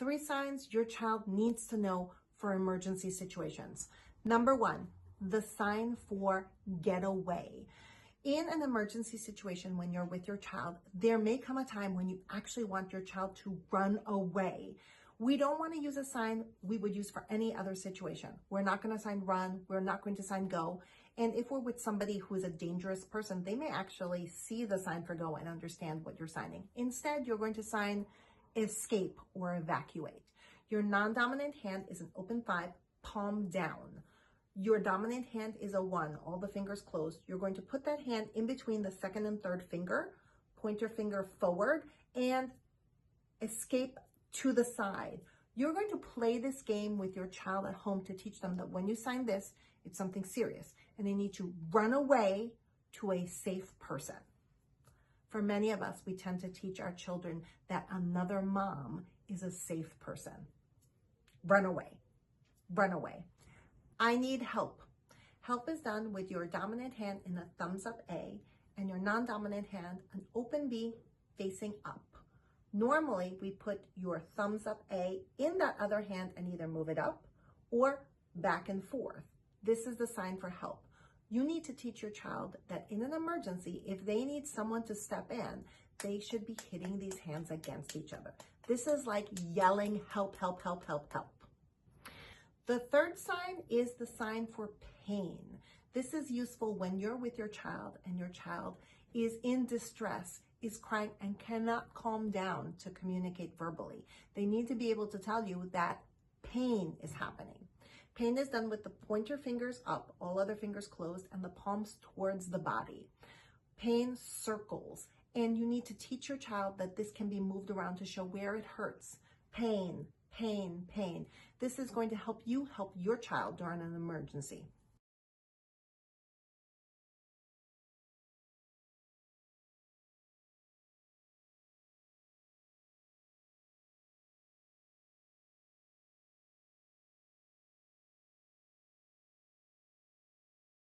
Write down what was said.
3 signs your child needs to know for emergency situations. Number 1, the sign for get away. In an emergency situation, when you're with your child, there may come a time when you actually want your child to run away. We don't want to use a sign we would use for any other situation. We're not going to sign run. We're not going to sign go. And if we're with somebody who is a dangerous person, they may actually see the sign for go and understand what you're signing. Instead, you're going to sign escape or evacuate. Your non-dominant hand is an open 5, palm down. Your dominant hand is a 1, all the fingers closed. You're going to put that hand in between the 2nd and 3rd finger, point your finger forward, and escape to the side. You're going to play this game with your child at home to teach them that when you sign this, it's something serious, and they need to run away to a safe person. For many of us, we tend to teach our children that another mom is a safe person. Run away. Run away. I need help. Help is done with your dominant hand in a thumbs up A and your non-dominant hand an open B facing up. Normally, we put your thumbs up A in that other hand and either move it up or back and forth. This is the sign for help. You need to teach your child that in an emergency, if they need someone to step in, they should be hitting these hands against each other. This is like yelling, help, help, help, help, help. The 3rd sign is the sign for pain. This is useful when you're with your child and your child is in distress, is crying, and cannot calm down to communicate verbally. They need to be able to tell you that pain is happening. Pain is done with the pointer fingers up, all other fingers closed, and the palms towards the body. Pain circles, and you need to teach your child that this can be moved around to show where it hurts. Pain, pain, pain. This is going to help you help your child during an emergency.